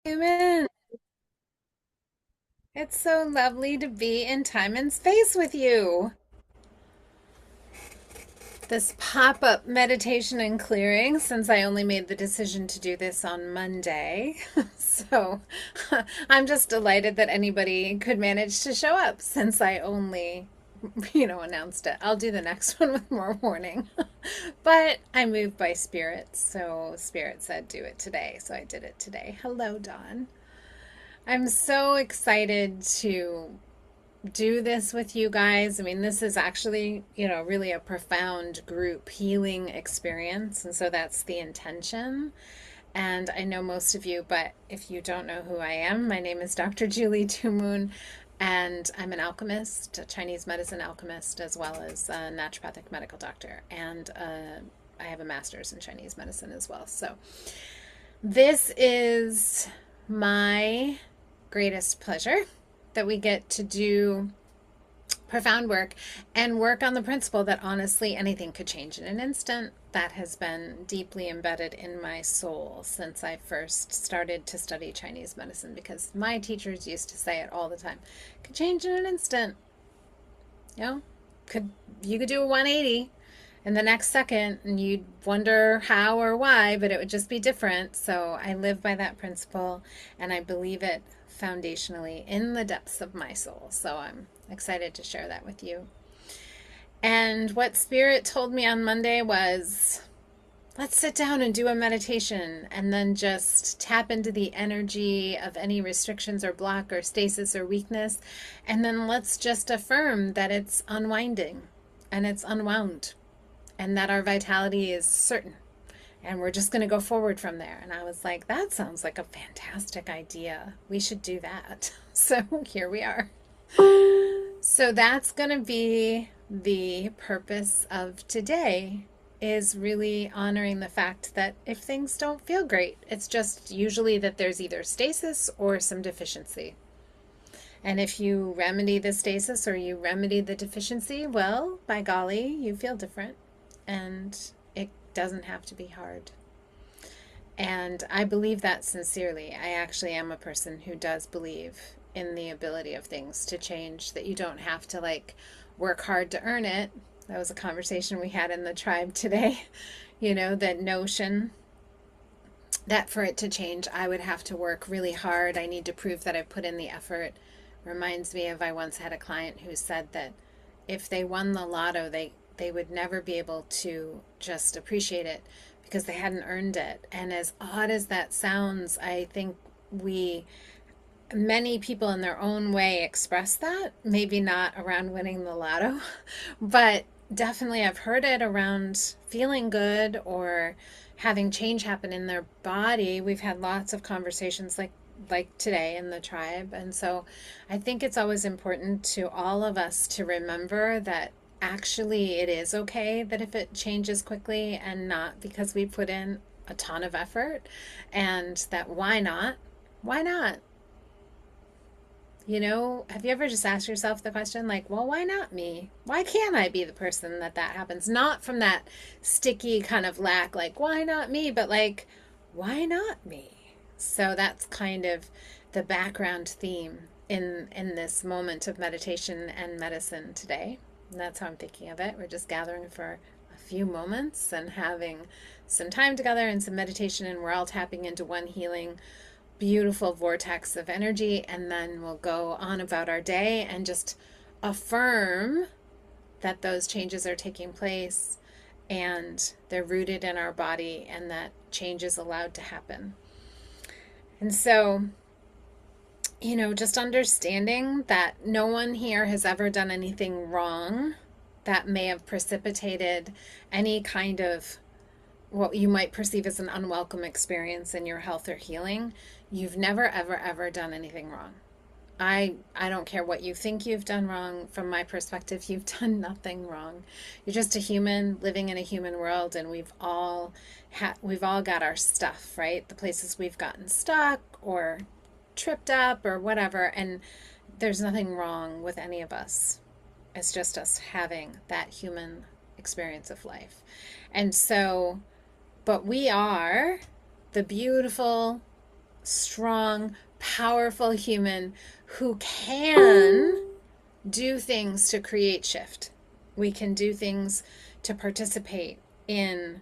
Amen. It's so lovely to be in time and space with you. This pop up meditation and clearing, since I only made the decision to do this on Monday. So I'm just delighted that anybody could manage to show up since I only, announced it. I'll do the next one with more warning. But I moved by spirit. So spirit said do it today. So I did it today. Hello, Dawn. I'm so excited to do this with you guys. I mean, this is actually, really a profound group healing experience. And so that's the intention. And I know most of you, but if you don't know who I am, my name is Dr. Julie Tumoon, and I'm an alchemist, a Chinese medicine alchemist, as well as a naturopathic medical doctor. And I have a master's in Chinese medicine as well. So this is my greatest pleasure that we get to do profound work and work on the principle that honestly anything could change in an instant. That has been deeply embedded in my soul since I first started to study Chinese medicine, because my teachers used to say it all the time. Could change in an instant. You know, you could do a 180 in the next second and you'd wonder how or why, but it would just be different. So I live by that principle and I believe it foundationally in the depths of my soul. So I'm excited to share that with you. And what Spirit told me on Monday was, let's sit down and do a meditation and then just tap into the energy of any restrictions or block or stasis or weakness. And then let's just affirm that it's unwinding and it's unwound and that our vitality is certain. And we're just going to go forward from there. And I was like, that sounds like a fantastic idea. We should do that. So here we are. So that's going to be the purpose of today, is really honoring the fact that if things don't feel great, it's just usually that there's either stasis or some deficiency. And if you remedy the stasis or you remedy the deficiency, well, by golly, you feel different. And it doesn't have to be hard. And I believe that sincerely. I actually am a person who does believe in the ability of things to change, that you don't have to work hard to earn it. That was a conversation we had in the tribe today. That notion that for it to change, I would have to work really hard. I need to prove that I've put in the effort. Reminds me of, I once had a client who said that if they won the lotto, they would never be able to just appreciate it because they hadn't earned it. And as odd as that sounds, I think many people in their own way express that, maybe not around winning the lotto, but definitely I've heard it around feeling good or having change happen in their body. We've had lots of conversations like today in the tribe. And so I think it's always important to all of us to remember that actually it is okay that if it changes quickly and not because we put in a ton of effort, and that why not? Why not? Have you ever just asked yourself the question, well, why not me? Why can't I be the person that happens? Not from that sticky kind of lack, why not me? But why not me? So that's kind of the background theme in this moment of meditation and medicine today. And that's how I'm thinking of it. We're just gathering for a few moments and having some time together and some meditation, and we're all tapping into one healing beautiful vortex of energy, and then we'll go on about our day and just affirm that those changes are taking place and they're rooted in our body and that change is allowed to happen. And so, just understanding that no one here has ever done anything wrong that may have precipitated any kind of what you might perceive as an unwelcome experience in your health or healing. You've never, ever, ever done anything wrong. I don't care what you think you've done wrong. From my perspective, you've done nothing wrong. You're just a human living in a human world, and we've all got our stuff, right? The places we've gotten stuck or tripped up or whatever, and there's nothing wrong with any of us. It's just us having that human experience of life. And so, but we are the beautiful strong, powerful human who can do things to create shift. We can do things to participate in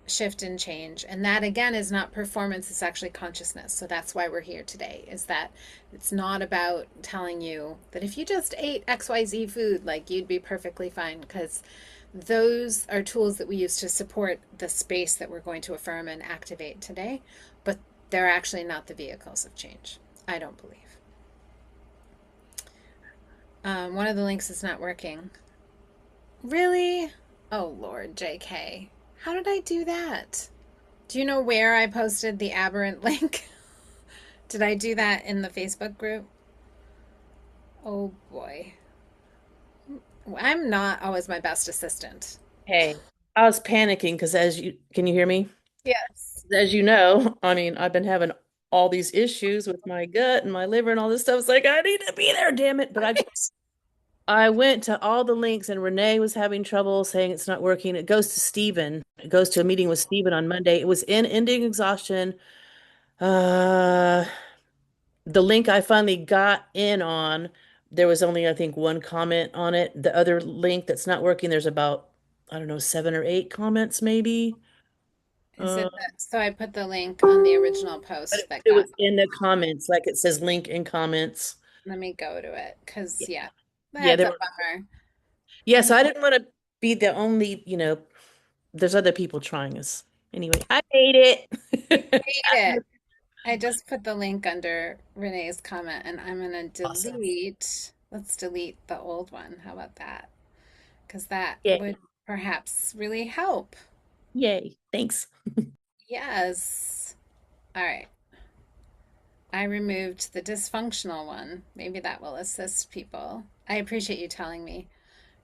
shift and change. And that again is not performance, it's actually consciousness. So that's why we're here today, is that it's not about telling you that if you just ate XYZ food, like you'd be perfectly fine, because those are tools that we use to support the space that we're going to affirm and activate today, but they're actually not the vehicles of change. I don't believe. One of the links is not working. Really? Oh, Lord, JK. How did I do that? Do you know where I posted the aberrant link? Did I do that in the Facebook group? Oh, boy. I'm not always my best assistant. Hey, I was panicking because can you hear me? Yes. As you know, I mean, I've been having all these issues with my gut and my liver and all this stuff. It's like, I need to be there, damn it. But I went to all the links and Renee was having trouble saying it's not working. It goes to Stephen. It goes to a meeting with Stephen on Monday. It was in ending exhaustion. Uh, the link I finally got in on, there was only, I think, one comment on it. The other link that's not working, there's about, I don't know, 7 or 8 comments maybe. Is Uh, it that? So I put the link on the original but post that it got. was in the comments, like it says link in comments. Let me go to it because, Yeah, yeah, yeah, that's there a were. bummer. Yeah, so I didn't want to be the only, there's other people trying this. Anyway, I made it. Hate it. I just put the link under Renee's comment and I'm going to Awesome. delete. Let's delete the old one. How about that? Because that would Yay. perhaps really help. Yay. Thanks. Yes. All right. I removed the dysfunctional one. Maybe that will assist people. I appreciate you telling me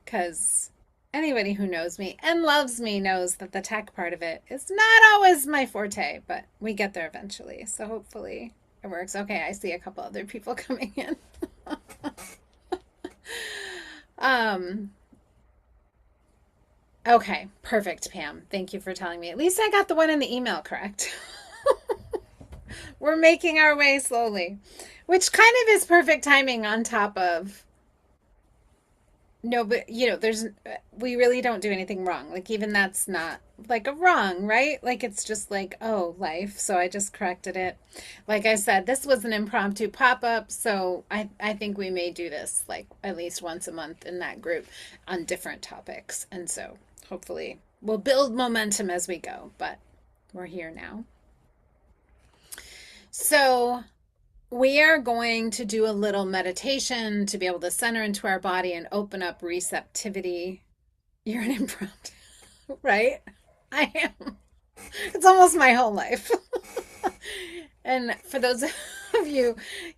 because anybody who knows me and loves me knows that the tech part of it is not always my forte, but we get there eventually. So hopefully it works. Okay, I see a couple other people coming in. um, okay, perfect, Pam. Thank you for telling me. At least I got the one in the email correct. We're making our way slowly, which kind of is perfect timing on top of no, but there's we really don't do anything wrong. Like even that's not like a wrong, right? Like it's just like, oh, life. So I just corrected it. Like I said, this was an impromptu pop-up, so I think we may do this like at least once a month in that group on different topics. And so hopefully we'll build momentum as we go, but we're here now. So we are going to do a little meditation to be able to center into our body and open up receptivity. You're an impromptu, right? I am. It's almost my whole life. And for those of you,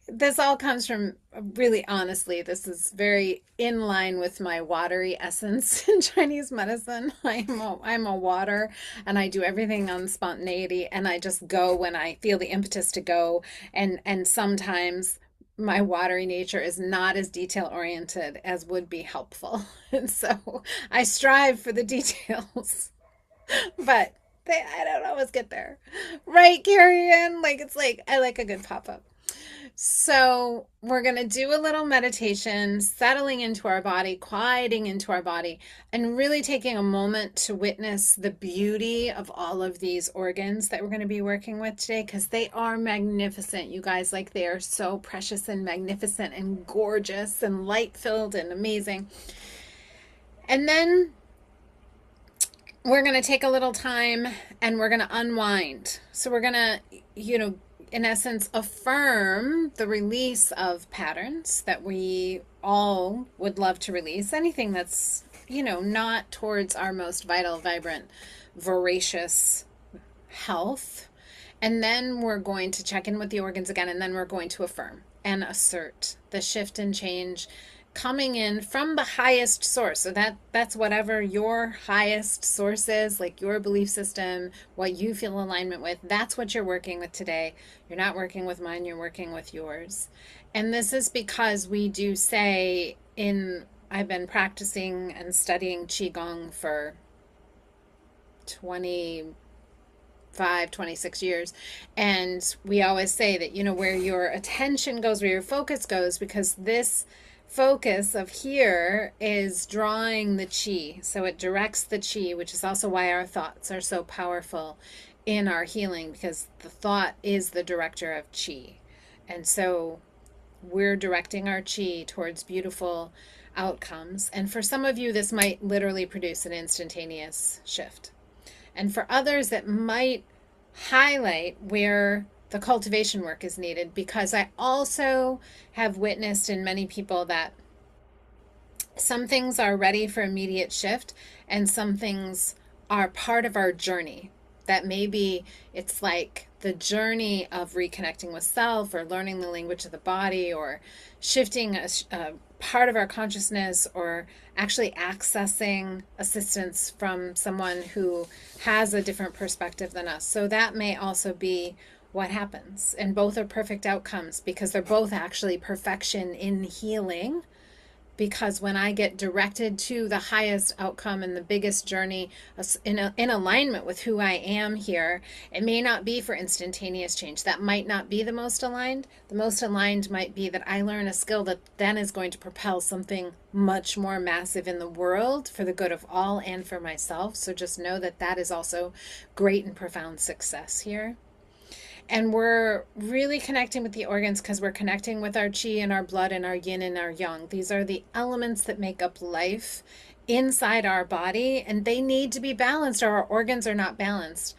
this all comes from really honestly, this is very in line with my watery essence in Chinese medicine. I'm a water and I do everything on spontaneity and I just go when I feel the impetus to go. And sometimes my watery nature is not as detail oriented as would be helpful. And so I strive for the details. But I don't always get there. Right, Carrie? Like, it's like, I like a good pop up. So, we're going to do a little meditation, settling into our body, quieting into our body, and really taking a moment to witness the beauty of all of these organs that we're going to be working with today because they are magnificent, you guys. Like, they are so precious and magnificent and gorgeous and light filled and amazing. And then we're going to take a little time and we're going to unwind. So we're going to, in essence, affirm the release of patterns that we all would love to release. Anything that's, not towards our most vital, vibrant, voracious health. And then we're going to check in with the organs again, and then we're going to affirm and assert the shift and change coming in from the highest source. So that's whatever your highest source is, like your belief system, what you feel alignment with. That's what you're working with today. You're not working with mine, you're working with yours. And this is because we do say I've been practicing and studying qigong for 25 25, 26 years. And we always say that, where your attention goes, where your focus goes, because this focus of here is drawing the chi. So it directs the chi, which is also why our thoughts are so powerful in our healing, because the thought is the director of chi. And so we're directing our chi towards beautiful outcomes. And for some of you, this might literally produce an instantaneous shift. And for others, it might highlight where the cultivation work is needed, because I also have witnessed in many people that some things are ready for immediate shift and some things are part of our journey. That maybe it's like the journey of reconnecting with self, or learning the language of the body, or shifting a part of our consciousness, or actually accessing assistance from someone who has a different perspective than us. So that may also be what happens. And both are perfect outcomes, because they're both actually perfection in healing. Because when I get directed to the highest outcome and the biggest journey in alignment with who I am here, it may not be for instantaneous change. That might not be the most aligned. The most aligned might be that I learn a skill that then is going to propel something much more massive in the world for the good of all and for myself. So just know that that is also great and profound success here. And we're really connecting with the organs because we're connecting with our chi and our blood and our yin and our yang. These are the elements that make up life inside our body, and they need to be balanced, or our organs are not balanced.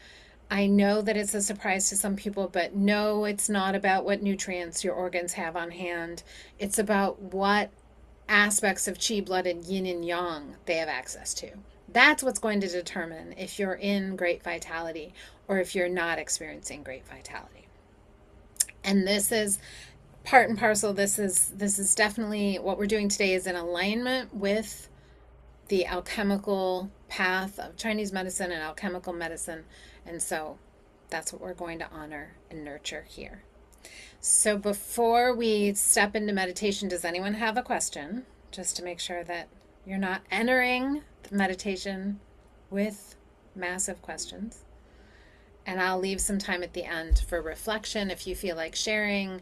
I know that it's a surprise to some people, but no, it's not about what nutrients your organs have on hand. It's about what aspects of chi, blood, and yin and yang they have access to. That's what's going to determine if you're in great vitality or if you're not experiencing great vitality. And this is part and parcel. This is definitely what we're doing today, is in alignment with the alchemical path of Chinese medicine and alchemical medicine. And so that's what we're going to honor and nurture here. So before we step into meditation, does anyone have a question? Just to make sure that you're not entering the meditation with massive questions. And I'll leave some time at the end for reflection if you feel like sharing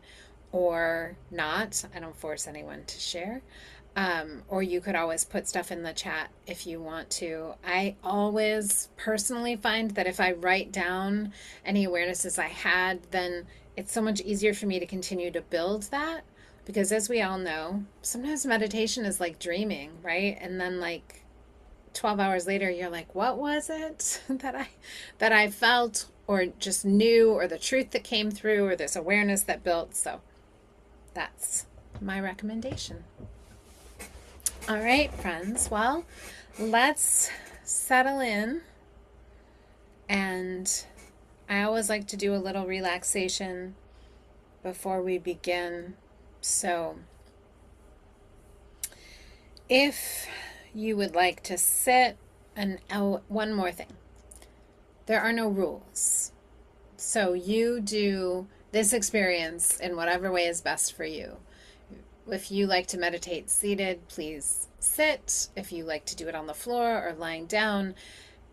or not. I don't force anyone to share. Or you could always put stuff in the chat if you want to. I always personally find that if I write down any awarenesses I had, then it's so much easier for me to continue to build that. Because as we all know, sometimes meditation is like dreaming, right? And then like 12 hours later, you're like, what was it that I felt or just knew, or the truth that came through, or this awareness that built? So that's my recommendation. All right, friends. Well, let's settle in. And I always like to do a little relaxation before we begin. So if you would like to sit, and one more thing, there are no rules. So you do this experience in whatever way is best for you. If you like to meditate seated, please sit. If you like to do it on the floor or lying down,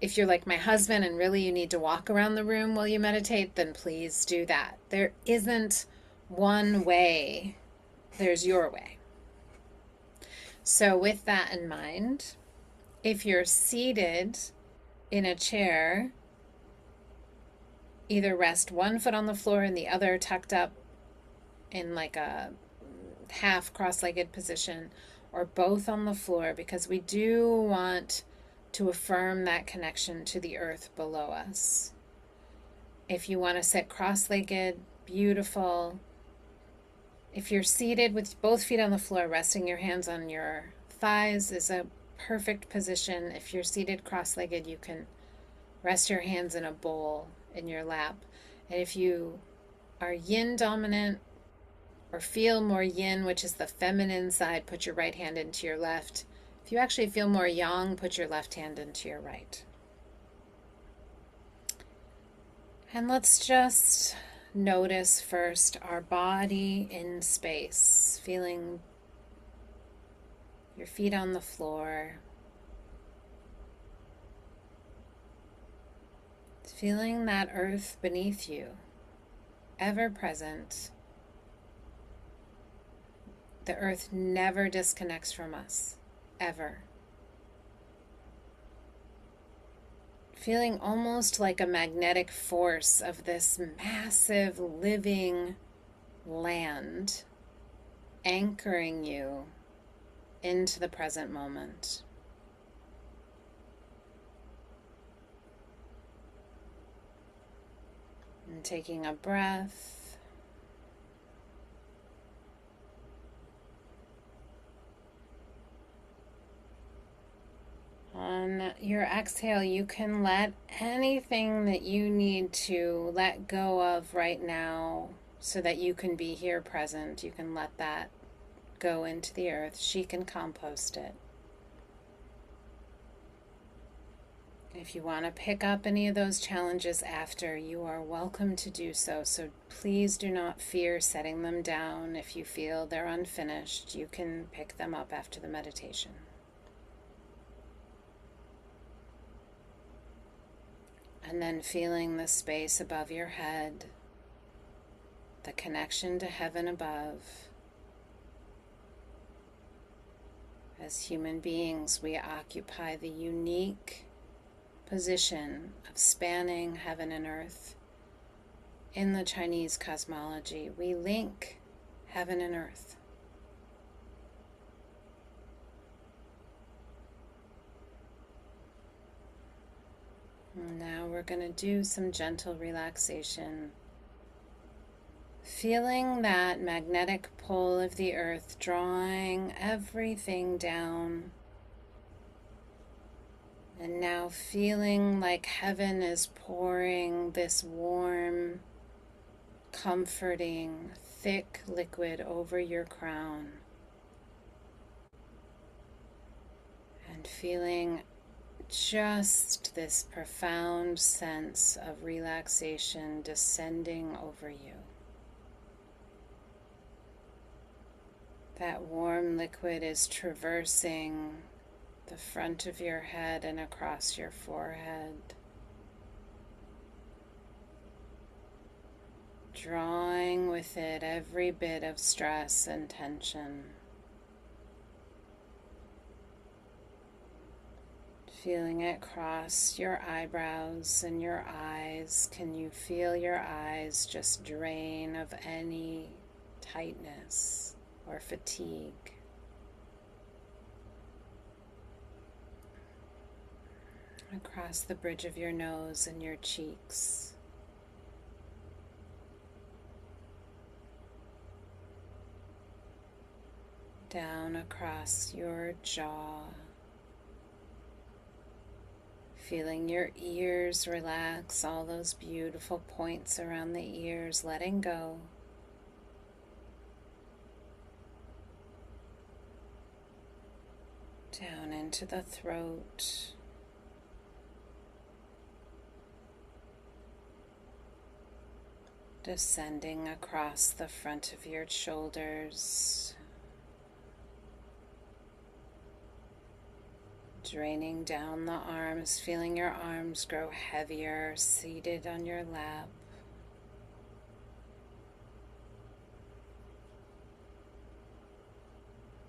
if you're like my husband and really you need to walk around the room while you meditate, then please do that. There isn't one way. There's your way. So with that in mind, if you're seated in a chair, either rest one foot on the floor and the other tucked up in like a half cross-legged position, or both on the floor, because we do want to affirm that connection to the earth below us. If you want to sit cross-legged, beautiful. If you're seated with both feet on the floor, resting your hands on your thighs is a perfect position. If you're seated cross-legged, you can rest your hands in a bowl in your lap. And if you are yin dominant or feel more yin, which is the feminine side, put your right hand into your left. If you actually feel more yang, put your left hand into your right. And let's just notice first our body in space, feeling your feet on the floor, Feeling that earth beneath you, ever present. The earth never disconnects from us, ever. Feeling almost like a magnetic force of this massive living land anchoring you into the present moment. And taking a breath. On your exhale, you can let anything that you need to let go of right now so that you can be here present. You can let that go into the earth. She can compost it. If you want to pick up any of those challenges after, you are welcome to do so. So please do not fear setting them down. If you feel they're unfinished, you can pick them up after the meditation. And then feeling the space above your head, the connection to heaven above. As human beings, we occupy the unique position of spanning heaven and earth. In the Chinese cosmology, we link heaven and earth. Now we're going to do some gentle relaxation. Feeling that magnetic pull of the earth, drawing everything down. And now feeling like heaven is pouring this warm, comforting, thick liquid over your crown. And feeling just this profound sense of relaxation descending over you. That warm liquid is traversing the front of your head and across your forehead, drawing with it every bit of stress and tension. Feeling it cross your eyebrows and your eyes. Can you feel your eyes just drain of any tightness or fatigue? Across the bridge of your nose and your cheeks. Down across your jaw. Feeling your ears relax, all those beautiful points around the ears, letting go. Down into the throat. Descending across the front of your shoulders. Draining down the arms, feeling your arms grow heavier, seated on your lap.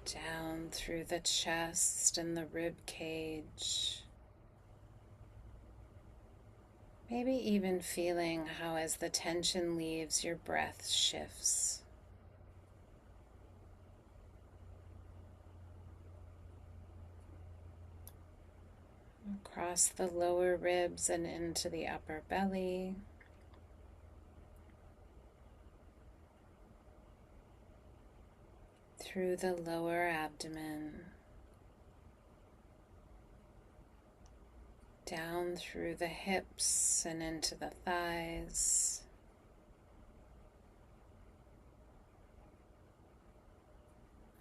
Down through the chest and the rib cage. Maybe even feeling how as the tension leaves, your breath shifts. Across the lower ribs and into the upper belly. Through the lower abdomen. Down through the hips and into the thighs.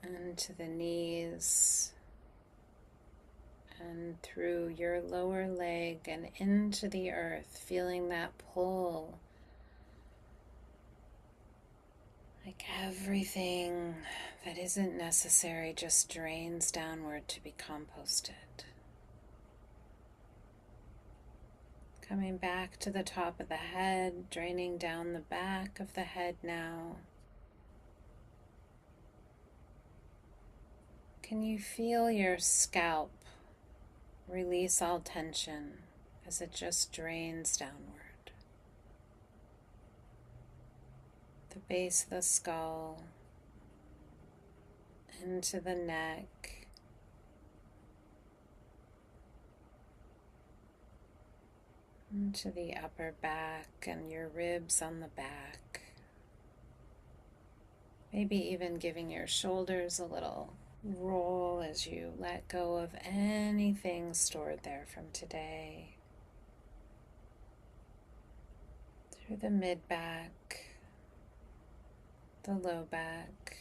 Into the knees. And through your lower leg and into the earth, feeling that pull. Like everything that isn't necessary just drains downward to be composted. Coming back to the top of the head, draining down the back of the head now. Can you feel your scalp release all tension as it just drains downward? The base of the skull, into the neck, into the upper back and your ribs on the back. Maybe even giving your shoulders a little roll as you let go of anything stored there from today. Through the mid back, the low back,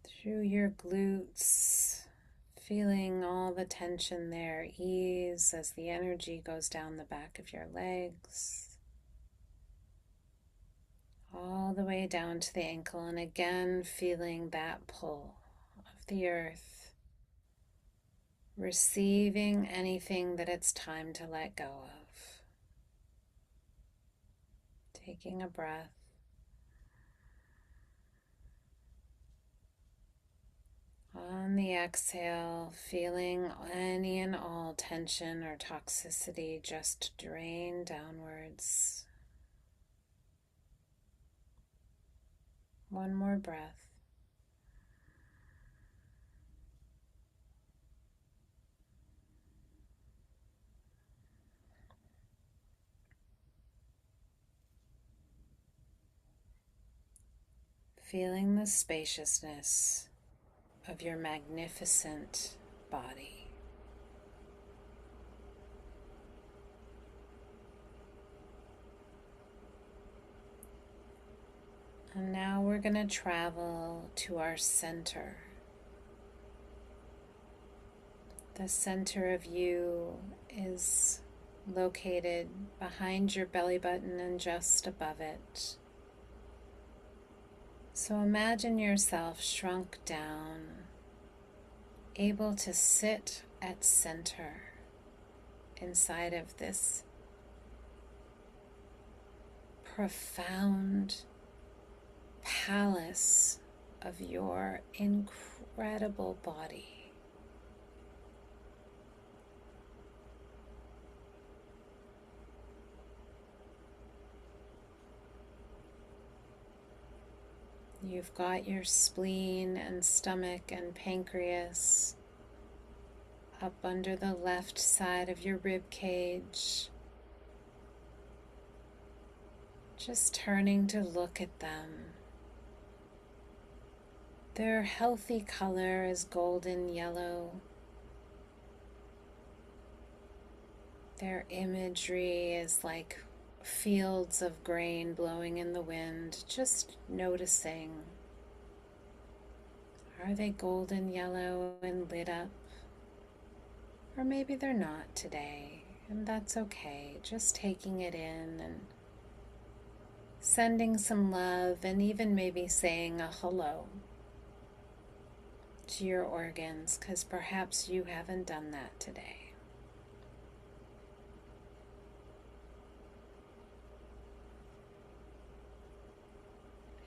through your glutes, feeling all the tension there ease as the energy goes down the back of your legs, all the way down to the ankle, and again feeling that pull of the earth, receiving anything that it's time to let go of. Taking a breath. On the exhale, feeling any and all tension or toxicity just drain downwards. One more breath. Feeling the spaciousness of your magnificent body. And now we're going to travel to our center. The center of you is located behind your belly button and just above it. So imagine yourself shrunk down, able to sit at center inside of this profound palace of your incredible body. You've got your spleen and stomach and pancreas up under the left side of your rib cage. Just turning to look at them. Their healthy color is golden yellow. Their imagery is like fields of grain blowing in the wind, just noticing. Are they golden yellow and lit up? Or maybe they're not today, and that's okay. Just taking it in and sending some love, and even maybe saying a hello to your organs, because perhaps you haven't done that today.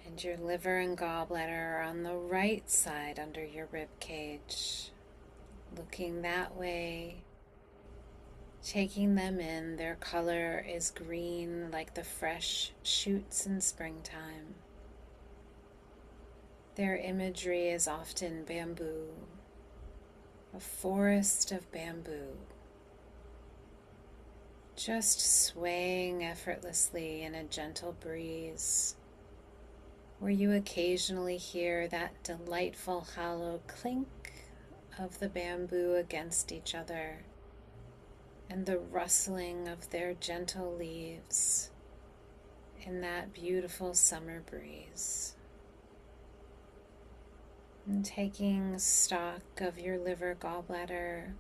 And your liver and gallbladder are on the right side under your rib cage, looking that way, taking them in. Their color is green like the fresh shoots in springtime. Their imagery is often bamboo, a forest of bamboo, just swaying effortlessly in a gentle breeze, where you occasionally hear that delightful hollow clink of the bamboo against each other and the rustling of their gentle leaves in that beautiful summer breeze. And taking stock of your liver, gallbladder.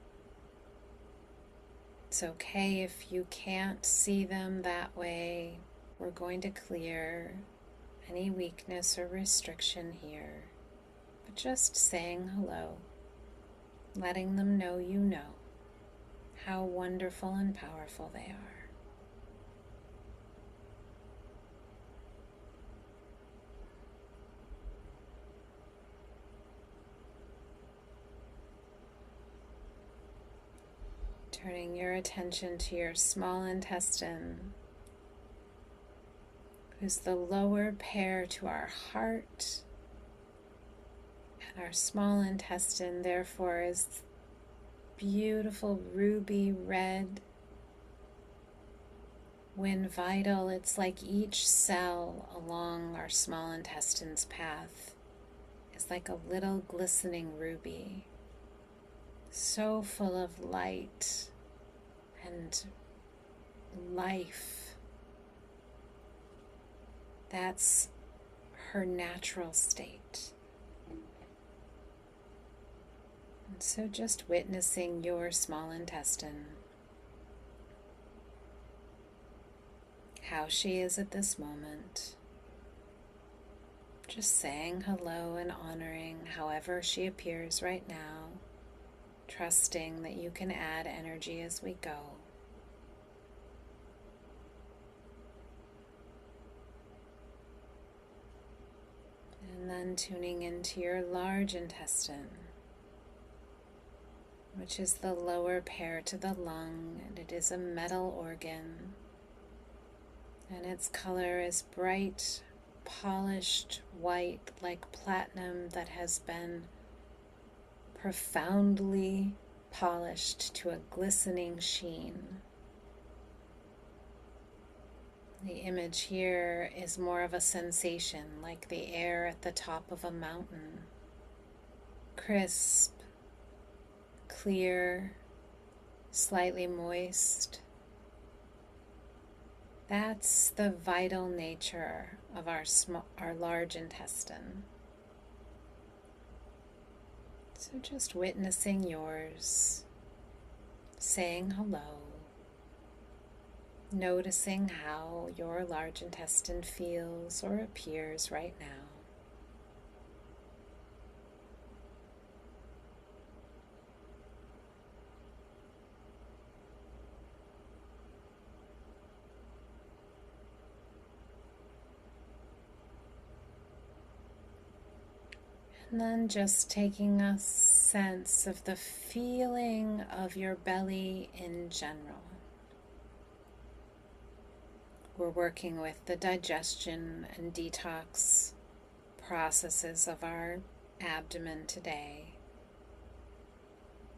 It's okay if you can't see them that way. We're going to clear any weakness or restriction here, but just saying hello. letting them know you know how wonderful and powerful they are. Turning your attention to your small intestine, who's the lower pair to our heart, and our small intestine, therefore, is beautiful ruby red. When vital, it's like each cell along our small intestine's path is like a little glistening ruby, so full of light and life. That's her natural state. And so just witnessing your small intestine, how she is at this moment, just saying hello and honoring however she appears right now, trusting that you can add energy as we go. And then tuning into your large intestine, which is the lower pair to the lung, and it is a metal organ. And its color is bright, polished white like platinum that has been profoundly polished to a glistening sheen. The image here is more of a sensation, like the air at the top of a mountain. Crisp, clear, slightly moist. That's the vital nature of our large intestine. So just witnessing yours, saying hello, noticing how your large intestine feels or appears right now. And then just taking a sense of the feeling of your belly in general. We're working with the digestion and detox processes of our abdomen today.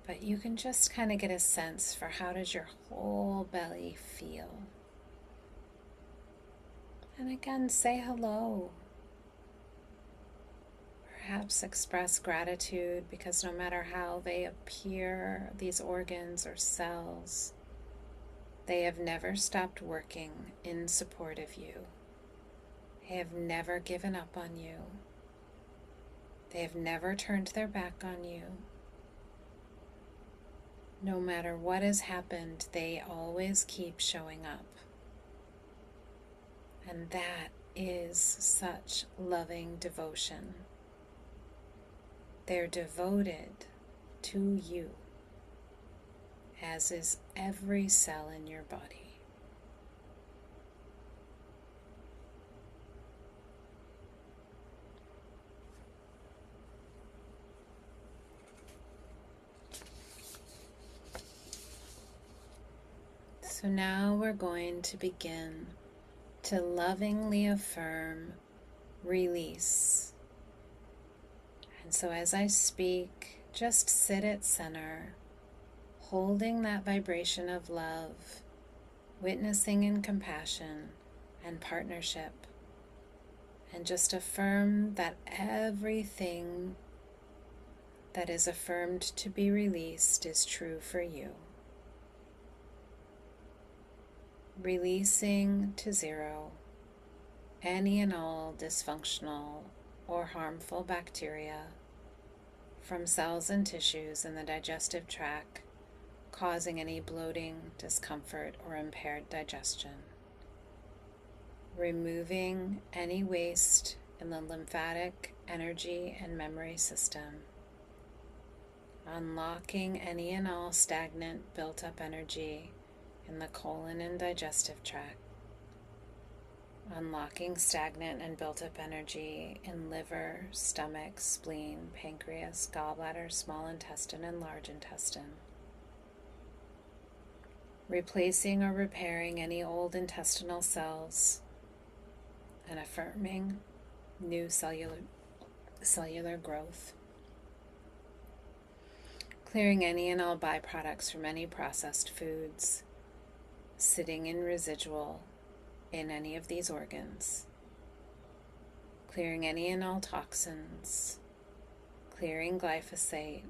But you can just kind of get a sense for how does your whole belly feel. And again, say hello. Perhaps express gratitude because no matter how they appear, these organs or cells, they have never stopped working in support of you. They have never given up on you. They have never turned their back on you. No matter what has happened, they always keep showing up. And that is such loving devotion. They're devoted to you, as is every cell in your body. So now we're going to begin to lovingly affirm release. And so as I speak, just sit at center, holding that vibration of love, witnessing in compassion and partnership, and just affirm that everything that is affirmed to be released is true for you. Releasing to zero any and all dysfunctional or harmful bacteria from cells and tissues in the digestive tract, causing any bloating, discomfort, or impaired digestion. Removing any waste in the lymphatic, energy, and memory system. unlocking any and all stagnant built up energy in the colon and digestive tract, unlocking stagnant and built up energy in liver, stomach, spleen, pancreas, gallbladder, small intestine, and large intestine, replacing or repairing any old intestinal cells and affirming new cellular growth, clearing any and all byproducts from any processed foods sitting in residual in any of these organs, clearing any and all toxins, clearing glyphosate,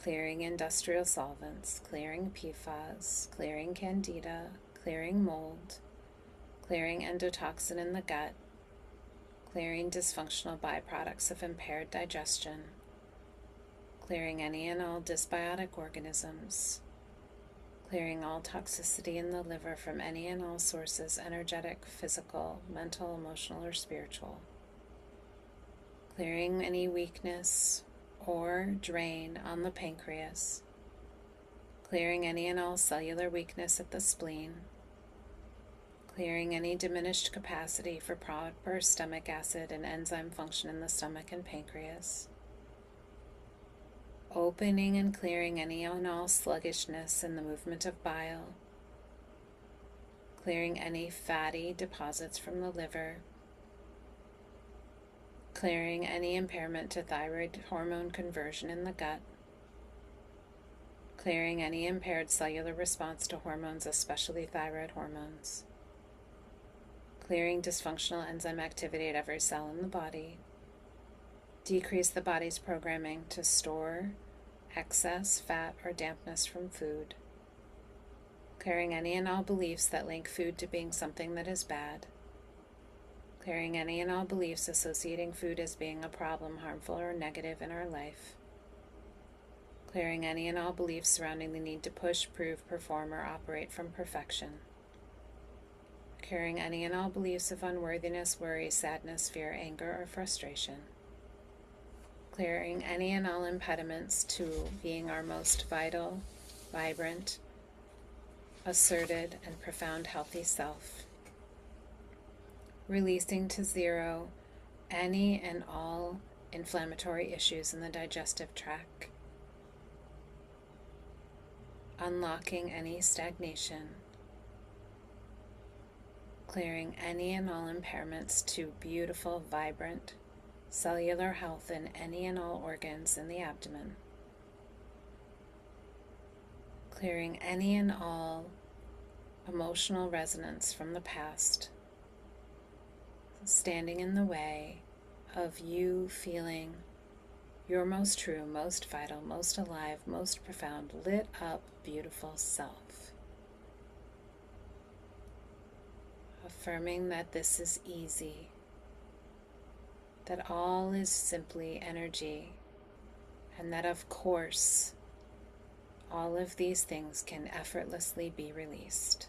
clearing industrial solvents, clearing PFAS, clearing candida, clearing mold, clearing endotoxin in the gut, clearing dysfunctional byproducts of impaired digestion, clearing any and all dysbiotic organisms, clearing all toxicity in the liver from any and all sources, energetic, physical, mental, emotional, or spiritual, clearing any weakness or drain on the pancreas, clearing any and all cellular weakness at the spleen, clearing any diminished capacity for proper stomach acid and enzyme function in the stomach and pancreas, opening and clearing any and all sluggishness in the movement of bile, clearing any fatty deposits from the liver, clearing any impairment to thyroid hormone conversion in the gut, clearing any impaired cellular response to hormones, especially thyroid hormones, clearing dysfunctional enzyme activity at every cell in the body, decrease the body's programming to store excess fat or dampness from food, clearing any and all beliefs that link food to being something that is bad, clearing any and all beliefs associating food as being a problem, harmful, or negative in our life, clearing any and all beliefs surrounding the need to push, prove, perform, or operate from perfection, clearing any and all beliefs of unworthiness, worry, sadness, fear, anger, or frustration, clearing any and all impediments to being our most vital, vibrant, asserted, and profound healthy self, releasing to zero any and all inflammatory issues in the digestive tract, unlocking any stagnation, clearing any and all impairments to beautiful, vibrant, cellular health in any and all organs in the abdomen, clearing any and all emotional resonance from the past, standing in the way of you feeling your most true, most vital, most alive, most profound, lit up, beautiful self. Affirming that this is easy, that all is simply energy, and that of course all of these things can effortlessly be released.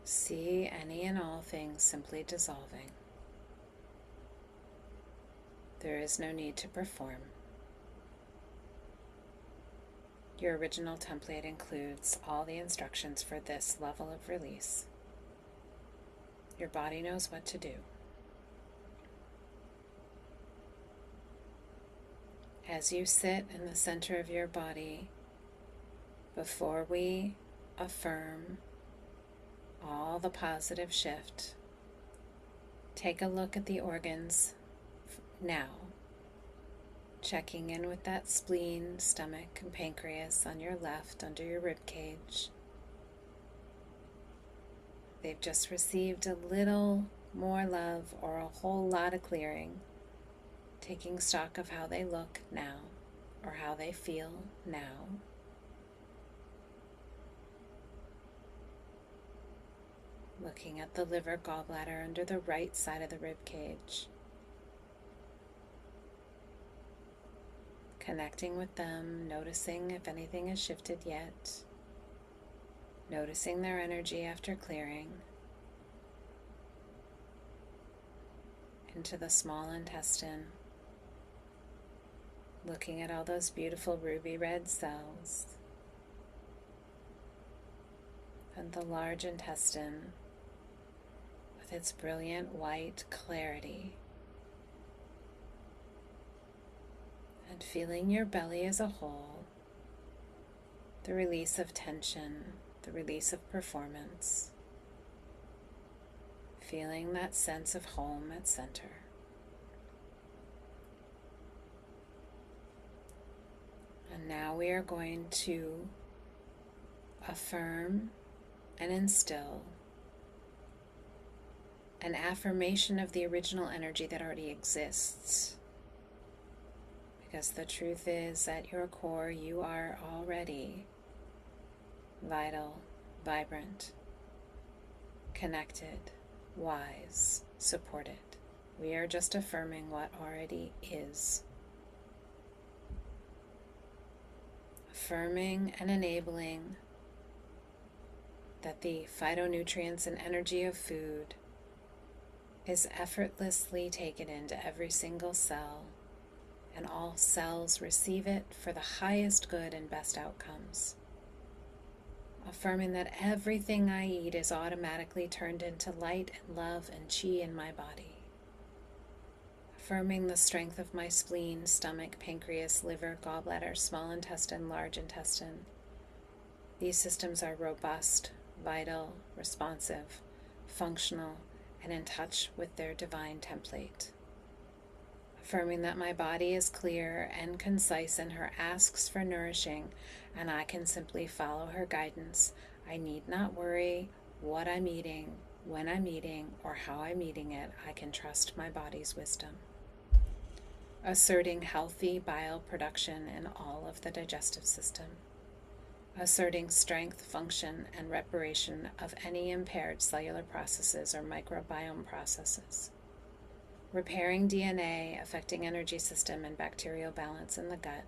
See any and all things simply dissolving. There is no need to perform. Your original template includes all the instructions for this level of release. Your body knows what to do. As you sit in the center of your body, before we affirm all the positive shift, take a look at the organs now, checking in with that spleen, stomach, and pancreas on your left under your rib cage. They've just received a little more love or a whole lot of clearing taking stock of how they look now or how they feel now. Looking at the liver gallbladder under the right side of the rib cage. Connecting with them, noticing if anything has shifted yet. Noticing their energy after clearing. Into the small intestine. Looking at all those beautiful ruby red cells. And the large intestine with its brilliant white clarity. And feeling your belly as a whole, the release of tension, the release of performance, feeling that sense of home at center. And now we are going to affirm and instill an affirmation of the original energy that already exists. Because the truth is, at your core, you are already vital, vibrant, connected, wise, supported. We are just affirming what already is. Affirming and enabling that the phytonutrients and energy of food is effortlessly taken into every single cell, and all cells receive it for the highest good and best outcomes. Affirming that everything I eat is automatically turned into light and love and chi in my body. Affirming the strength of my spleen, stomach, pancreas, liver, gallbladder, small intestine, large intestine. These systems are robust, vital, responsive, functional, and in touch with their divine template. Affirming that my body is clear and concise in her asks for nourishing, and I can simply follow her guidance. I need not worry what I'm eating, when I'm eating, or how I'm eating it. I can trust my body's wisdom. Asserting healthy bile production in all of the digestive system. Asserting strength, function, and reparation of any impaired cellular processes or microbiome processes. Repairing DNA, affecting energy system and bacterial balance in the gut.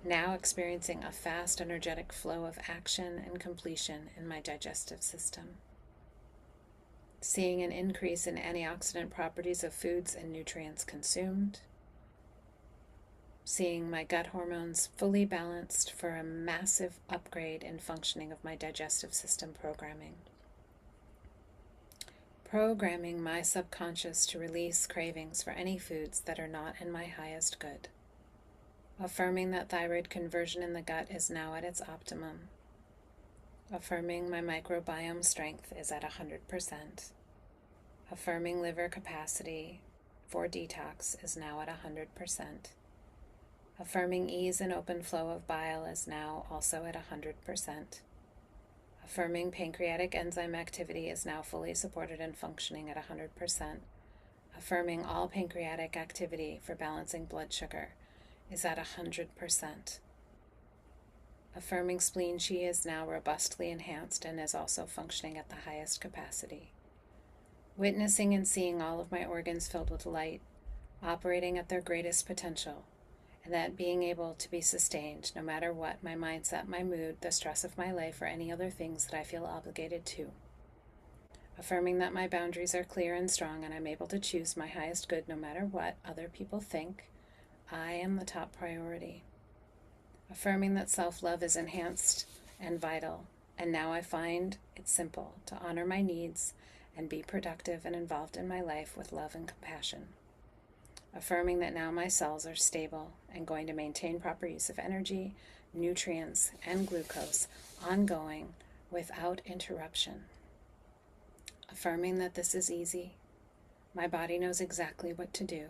Now experiencing a fast, energetic flow of action and completion in my digestive system. Seeing an increase in antioxidant properties of foods and nutrients consumed. Seeing my gut hormones fully balanced for a massive upgrade in functioning of my digestive system programming. Programming my subconscious to release cravings for any foods that are not in my highest good. Affirming that thyroid conversion in the gut is now at its optimum. Affirming my microbiome strength is at 100%. Affirming liver capacity for detox is now at 100%. Affirming ease and open flow of bile is now also at 100%. Affirming pancreatic enzyme activity is now fully supported and functioning at 100%. Affirming all pancreatic activity for balancing blood sugar is at 100%. Affirming spleen chi is now robustly enhanced and is also functioning at the highest capacity. Witnessing and seeing all of my organs filled with light, operating at their greatest potential, and that being able to be sustained no matter what my mindset, my mood, the stress of my life, or any other things that I feel obligated to. Affirming that my boundaries are clear and strong and I'm able to choose my highest good no matter what other people think. I am the top priority. Affirming that self-love is enhanced and vital, and now I find it simple to honor my needs and be productive and involved in my life with love and compassion. Affirming that now my cells are stable and going to maintain proper use of energy, nutrients, and glucose ongoing without interruption. Affirming that this is easy. My body knows exactly what to do.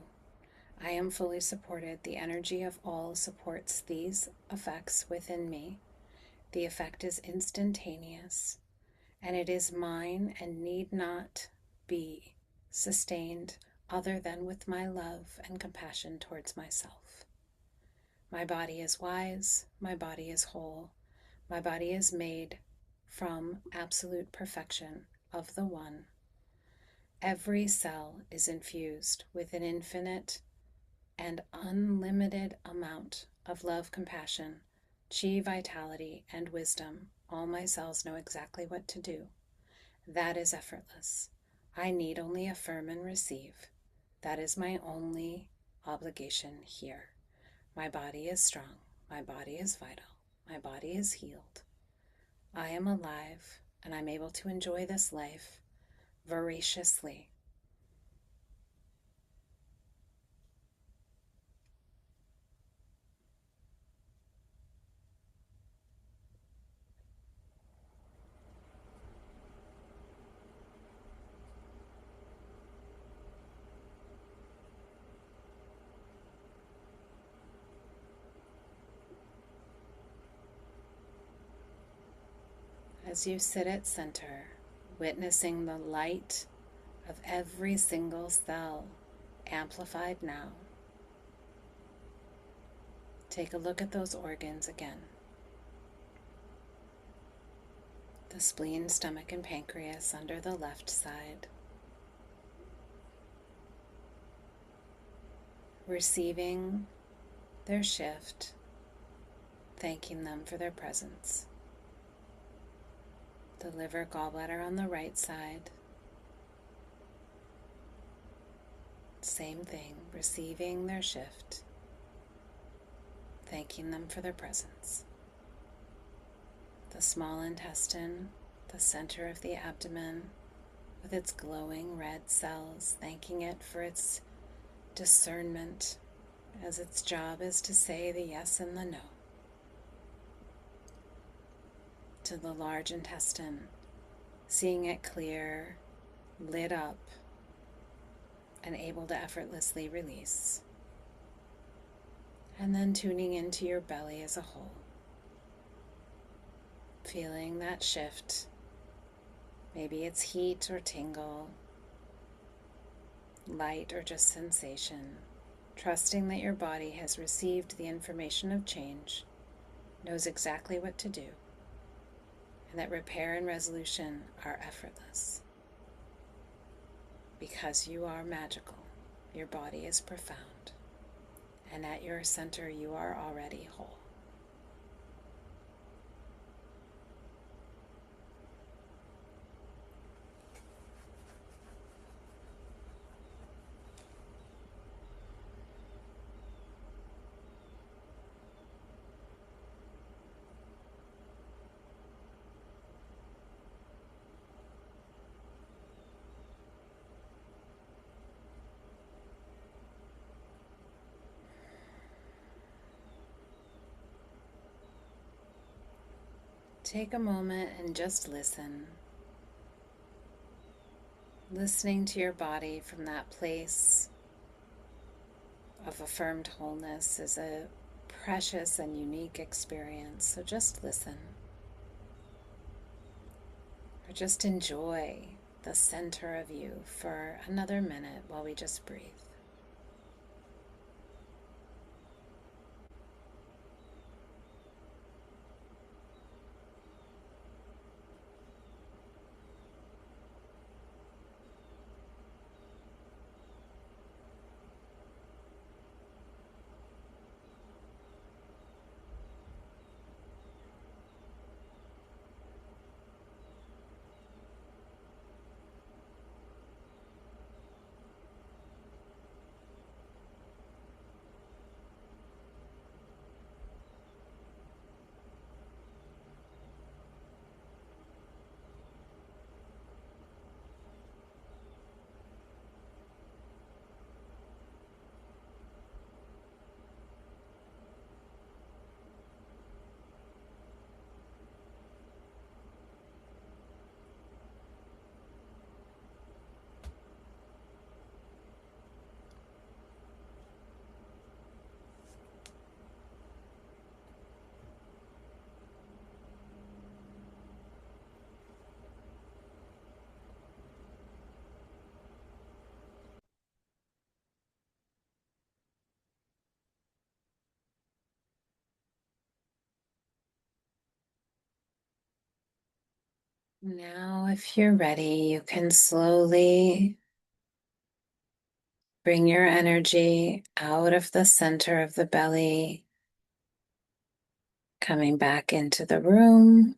I am fully supported. The energy of all supports these effects within me. The effect is instantaneous, and it is mine and need not be sustained other than with my love and compassion towards myself. My body is wise, my body is whole, my body is made from absolute perfection of the One. Every cell is infused with an infinite and unlimited amount of love, compassion, chi, vitality, and wisdom. All my cells know exactly what to do. That is effortless. I need only affirm and receive. That is my only obligation here. My body is strong. My body is vital. My body is healed. I am alive, and I'm able to enjoy this life voraciously. As you sit at center, witnessing the light of every single cell amplified now, take a look at those organs again. The spleen, stomach, and pancreas under the left side. Receiving their shift, thanking them for their presence. The liver, gallbladder on the right side. Same thing, receiving their shift, thanking them for their presence. The small intestine, the center of the abdomen, with its glowing red cells, thanking it for its discernment, as its job is to say the yes and the no. To the large intestine, seeing it clear, lit up, and able to effortlessly release. And then tuning into your belly as a whole. Feeling that shift. Maybe it's heat or tingle, light or just sensation. Trusting that your body has received the information of change, knows exactly what to do, and that repair and resolution are effortless. Because you are magical, your body is profound, and at your center you are already whole. Take a moment and just listen. Listening to your body from that place of affirmed wholeness is a precious and unique experience. So just listen. Or just enjoy the center of you for another minute while we just breathe. Now, if you're ready, you can slowly bring your energy out of the center of the belly, coming back into the room.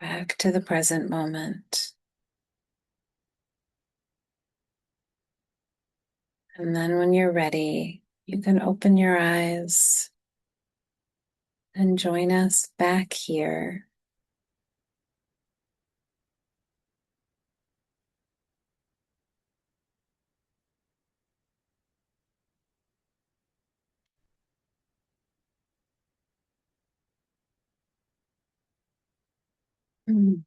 Back to the present moment. And then when you're ready, you can open your eyes and join us back here. Mm.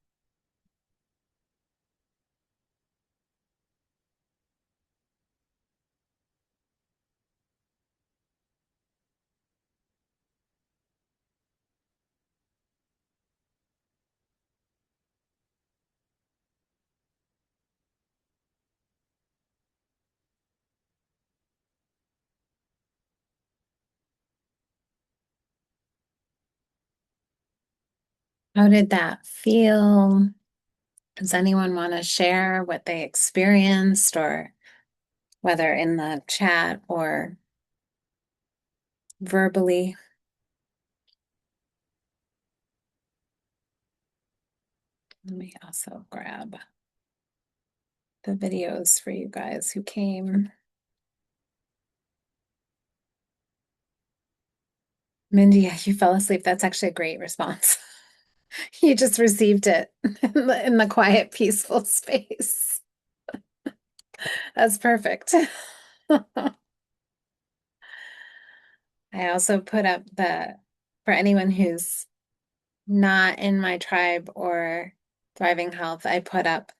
How did that feel? Does anyone want to share what they experienced, or whether in the chat or verbally? Let me also grab the videos for you guys who came. Mindy, you fell asleep. That's actually a great response. You just received it in the quiet, peaceful space. That's perfect. I also put up for anyone who's not in my tribe or Thriving Health, I put up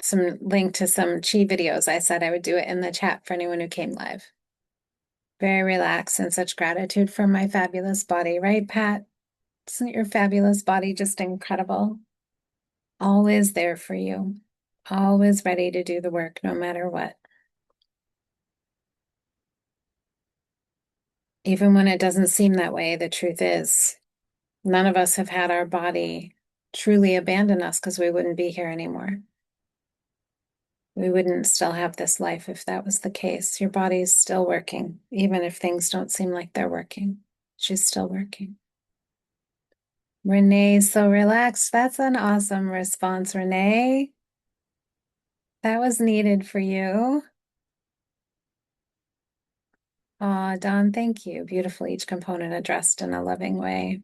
some link to some chi videos. I said I would do it in the chat for anyone who came live. Very relaxed and such gratitude for my fabulous body, right, Pat? Isn't your fabulous body just incredible? Always there for you, always ready to do the work no matter what. Even when it doesn't seem that way, the truth is, none of us have had our body truly abandon us because we wouldn't be here anymore. We wouldn't still have this life if that was the case. Your body's still working, even if things don't seem like they're working. She's still working. Renee's so relaxed. That's an awesome response, Renee. That was needed for you. Aw, Dawn, thank you. Beautiful, each component addressed in a loving way.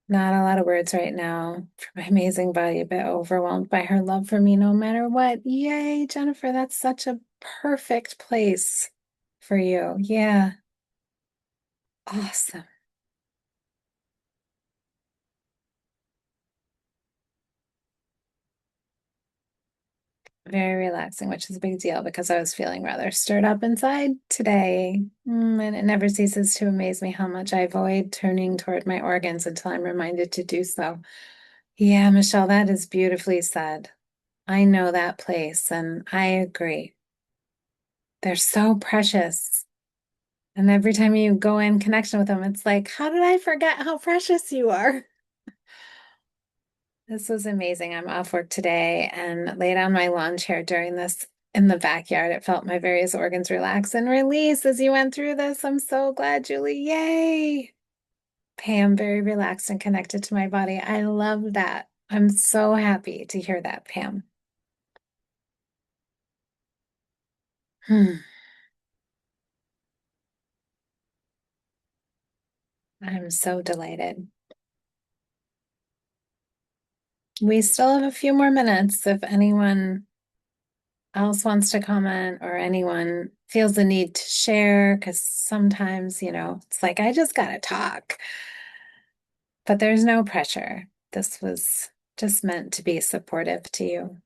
Not a lot of words right now for my amazing body, a bit overwhelmed by her love for me no matter what. Yay, Jennifer, that's such a perfect place for you. Yeah, awesome. Very relaxing, which is a big deal because I was feeling rather stirred up inside today. And it never ceases to amaze me how much I avoid turning toward my organs until I'm reminded to do so. Yeah, Michelle, that is beautifully said. I know that place and I agree. They're so precious. And every time you go in connection with them, it's like, how did I forget how precious you are? This was amazing. I'm off work today and laid on my lawn chair during this in the backyard. It felt my various organs relax and release as you went through this. I'm so glad, Julie. Yay. Pam, very relaxed and connected to my body. I love that. I'm so happy to hear that, Pam. Hmm. I'm so delighted. We still have a few more minutes if anyone else wants to comment or anyone feels the need to share, because sometimes, it's like, I just gotta talk, but there's no pressure. This was just meant to be supportive to you.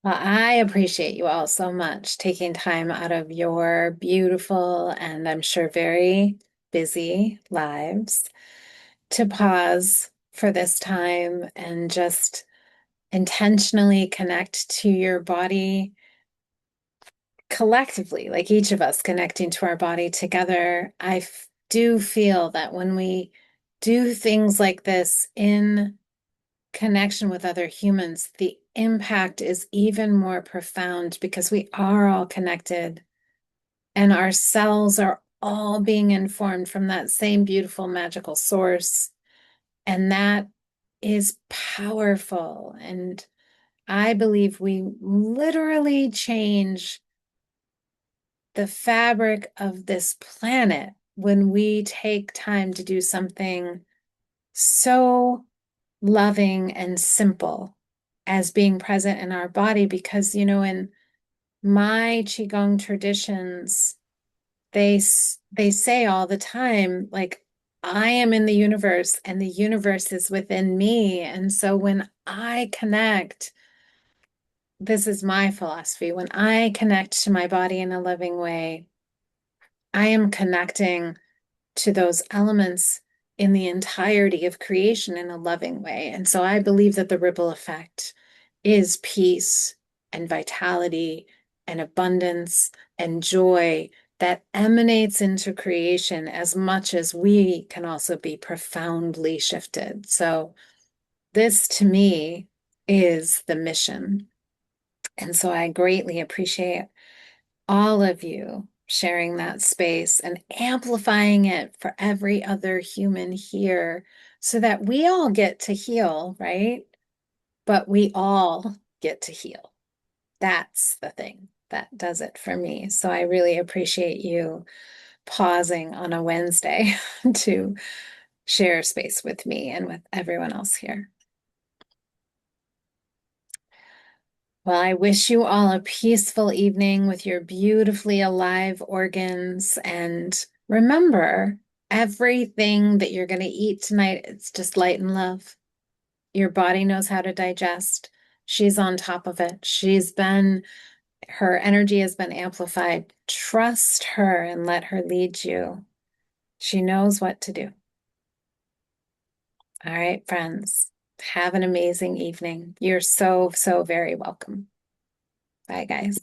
Well, I appreciate you all so much taking time out of your beautiful and I'm sure very busy lives to pause for this time and just intentionally connect to your body collectively, like each of us connecting to our body together. Do feel that when we do things like this in connection with other humans, the impact is even more profound because we are all connected and our cells are all being informed from that same beautiful, magical source. And that is powerful. And I believe we literally change the fabric of this planet when we take time to do something so loving and simple as being present in our body. Because, in my Qigong traditions, they say all the time, like, I am in the universe and the universe is within me. And so when I connect, this is my philosophy, when I connect to my body in a loving way, I am connecting to those elements in the entirety of creation in a loving way. And so I believe that the ripple effect is peace and vitality and abundance and joy that emanates into creation as much as we can also be profoundly shifted. So this to me is the mission. And so I greatly appreciate all of you sharing that space and amplifying it for every other human here so that we all get to heal, right? But we all get to heal. That's the thing that does it for me. So I really appreciate you pausing on a Wednesday to share space with me and with everyone else here. Well, I wish you all a peaceful evening with your beautifully alive organs. And remember, everything that you're going to eat tonight, it's just light and love. Your body knows how to digest. She's on top of it. Her energy has been amplified. Trust her and let her lead you. She knows what to do. All right, friends, have an amazing evening. You're so, so very welcome. Bye, guys.